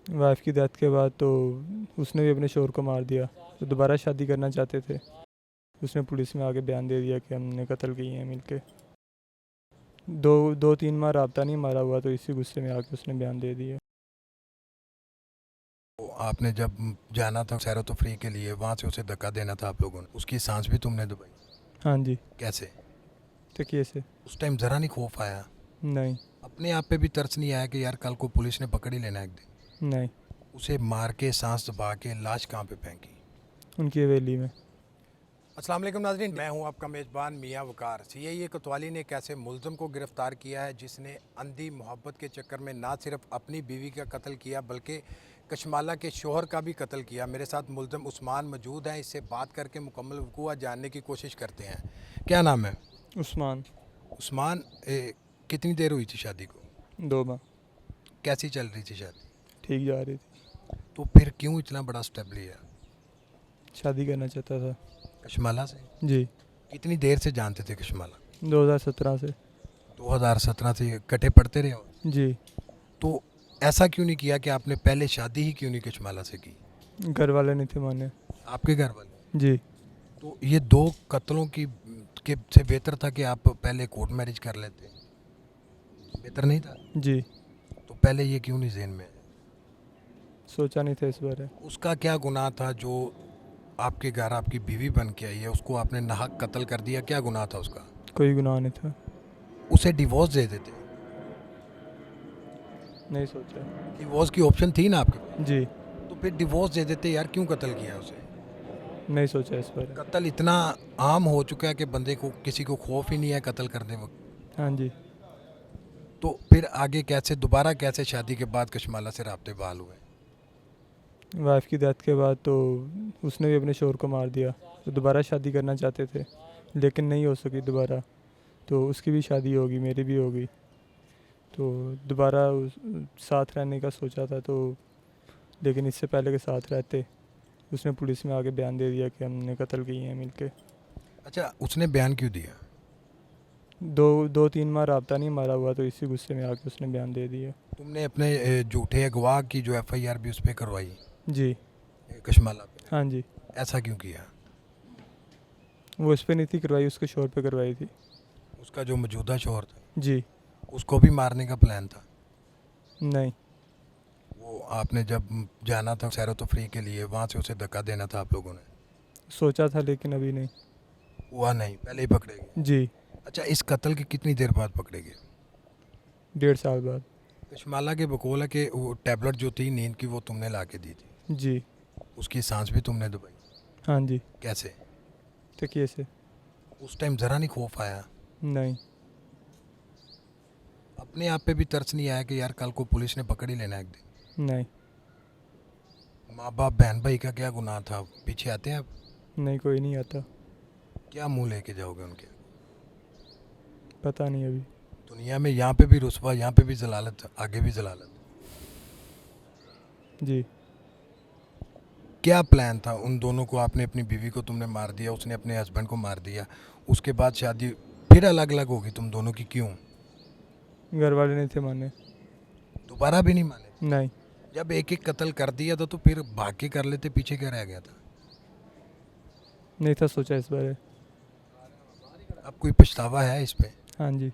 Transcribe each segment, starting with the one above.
Wife की death के बाद तो उसने भी अपने शोहर को मार दिया, तो दोबारा शादी करना चाहते थे। उसने पुलिस में आके बयान दे दिया कि हमने कत्ल किए हैं मिलके। दो दो तीन माह रब्ता नहीं मारा हुआ, तो इसी गुस्से में आके उसने बयान दे दिया। तो आपने जब जाना था सैरो तफरीह के लिए, वहाँ से उसे धक्का देना था आप लोगों ने, उसकी सांस भी तुमने दबाई? हाँ जी। कैसे? तकिए से। उस टाइम ज़रा नहीं खौफ आया? नहीं। अपने आप पे भी तरस नहीं आया कि यार कल को पुलिस ने पकड़ ही लेना एक दिन? नहीं। उसे मार के सांस दबा के लाश कहाँ पे फेंकी? उनकी हवेली में। अस्सलाम वालेकुम नाज़रीन, मैं हूं आपका मेज़बान मियां वकार। सीआईए कोतवाली ने एक ऐसे मुलज़म को गिरफ़्तार किया है जिसने अंधी मोहब्बत के चक्कर में ना सिर्फ अपनी बीवी का कत्ल किया बल्कि कशमाला के शोहर का भी कत्ल किया। मेरे साथ मुलज़म उस्मान मौजूद है, इससे बात करके मुकम्मल वक़ूआ जानने की कोशिश करते हैं। क्या नाम है? उस्मान। उस्मान, कितनी देर हुई थी शादी को? 2 माह। कैसी चल रही थी शादी? ठीक जा रही थी। तो फिर क्यों इतना बड़ा स्टेप लिया? शादी करना चाहता था। कशमाला से? जी। कितनी देर से जानते थे कशमाला? 2017 से। 2017 से इकट्ठे पढ़ते रहे हो? जी। तो ऐसा क्यों नहीं किया कि आपने पहले शादी ही क्यों नहीं कशमाला से की? घर वाले नहीं थे माने। आपके घर वाले? जी। तो ये दो कत्लों की के से बेहतर था कि आप पहले कोर्ट मैरिज कर लेते। बेहतर नहीं था? जी। तो पहले ये क्यों नहीं ज़हन में? सोचा नहीं था इस बारे। उसका क्या गुनाह था जो आपके घर आपकी बीवी बन के आई है, उसको आपने नाहक कत्ल कर दिया? क्या गुनाह था उसका? कोई गुनाह नहीं था। उसे डिवोर्स दे देते। नहीं सोचा। डिवोर्स की ऑप्शन थी ना आपके पास? जी। तो फिर डिवोर्स दे देते यार, क्यों कत्ल किया उसे? नहीं सोचा इस बारे। कत्ल इतना आम हो चुका है कि बंदे को किसी को खौफ ही नहीं है कत्ल करने वक्त। हाँ जी। तो फिर आगे कैसे, दोबारा कैसे शादी के बाद कशमाला से राब्ते बहाल हुए? वाइफ की डेथ के बाद तो उसने भी अपने शोहर को मार दिया, तो दोबारा शादी करना चाहते थे, लेकिन नहीं हो सकी दोबारा। तो उसकी भी शादी होगी, मेरी भी होगी। तो दोबारा साथ रहने का सोचा था, तो लेकिन इससे पहले के साथ रहते उसने पुलिस में आके बयान दे दिया कि हमने कत्ल किए हैं मिलके। अच्छा, उसने बयान क्यों दिया? दो तीन माह रब्ता नहीं मारा हुआ, तो इसी गुस्से में आके उसने बयान दे दिया। तुमने अपने झूठे गवाह की जो एफआईआर भी उस पर करवाई जी। कशमाला पे? हाँ जी। ऐसा क्यों किया? वो इस पे नहीं थी करवाई, उसके शोर पे करवाई थी। उसका जो मौजूदा शोहर था, जी। उसको भी मारने का प्लान था? नहीं। वो आपने जब जाना था सैरो तफरीह के लिए, वहाँ से उसे धक्का देना था आप लोगों ने? सोचा था लेकिन अभी नहीं। हुआ नहीं, पहले ही पकड़े गए? जी। अच्छा, इस कत्ल के कितनी देर बाद पकड़े गए? 1.5 साल बाद। कशमाला के बकौल है कि वो टैबलेट जो थी नींद की वो तुमने ला के दी थी? जी। उसकी सांस भी तुमने दबाई? हाँ जी। कैसे? तकिए से। उस टाइम ज़रा नहीं खौफ आया? नहीं। अपने आप पे भी तरस नहीं आया कि यार कल को पुलिस ने पकड़ ही लेना एक दिन? नहीं। माँ बाप बहन भाई का क्या गुनाह था? पीछे आते हैं आप? नहीं, कोई नहीं आता। क्या मुंह लेके जाओगे उनके? पता नहीं अभी। दुनिया में यहाँ पे भी रुसवा, यहाँ पे भी जलालत, आगे भी जलालत। जी। क्या प्लान था उन दोनों को? आपने अपनी बीवी को तुमने मार दिया, उसने अपने हस्बैंड को मार दिया, उसके बाद शादी फिर अलग अलग होगी तुम दोनों की, क्यों? घर वाले नहीं थे माने। दोबारा भी नहीं माने? नहीं। जब एक एक कत्ल कर दिया था तो फिर भाग के कर लेते, पीछे क्या रह गया था? नहीं था सोचा इस बारे। अब कोई पछतावा है इस पे? हाँ जी।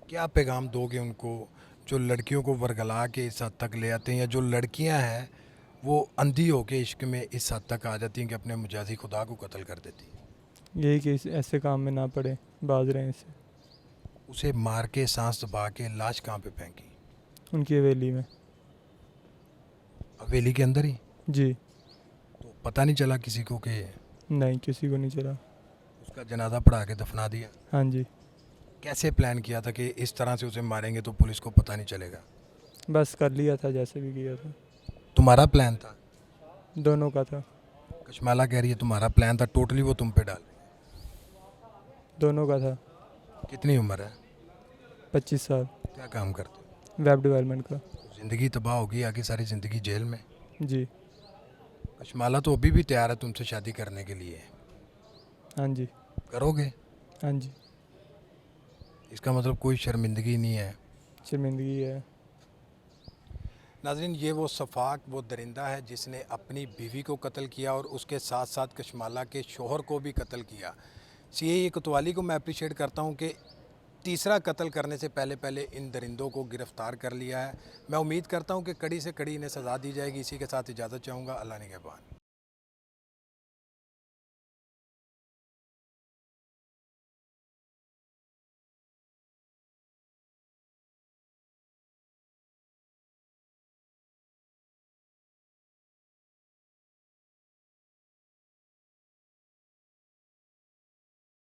क्या पैगाम दोगे उनको जो लड़कियों को वर्गला के इस हद तक ले आते हैं, या जो लड़कियां हैं वो अंधी होके इश्क में इस हद तक आ जाती हैं कि अपने मुजाजी खुदा को कत्ल कर देती हैं? यही कि ऐसे काम में ना पड़े, बाज रहे हैं इससे। उसे मार के सांस दबा के लाश कहाँ पे फेंकी? उनकी हवेली में। हवेली के अंदर ही? जी। तो पता नहीं चला किसी को कि? नहीं, किसी को नहीं चला। उसका जनाजा पढ़ा के दफना दिया? हाँ जी। कैसे प्लान किया था कि इस तरह से उसे मारेंगे तो पुलिस को पता नहीं चलेगा? बस कर लिया था जैसे भी किया था। तुम्हारा प्लान था? दोनों का था। कशमाला कह रही है तुम्हारा प्लान था, टोटली वो तुम पे डाल? दोनों का था। कितनी उम्र है? 25 साल। क्या काम करते वेब डेवलपमेंट का। हो? ज़िंदगी तबाह होगी, आगे सारी ज़िंदगी जेल में। जी। कशमाला तो अभी भी तैयार है तुमसे शादी करने के लिए? हाँ जी। करोगे? हाँ जी। इसका मतलब कोई शर्मिंदगी नहीं है? शर्मिंदगी है। नाजरीन, ये वो सफाक, वो दरिंदा है जिसने अपनी बीवी को कत्ल किया और उसके साथ साथ कशमाला के शोहर को भी कत्ल किया। सीआईए कोतवाली को मैं अप्रिशिएट करता हूँ कि तीसरा कत्ल करने से पहले पहले इन दरिंदों को गिरफ़्तार कर लिया है। मैं उम्मीद करता हूँ कि कड़ी से कड़ी इन्हें सज़ा दी जाएगी। इसी के साथ इजाज़त चाहूँगा। अल्लाह निगहबान।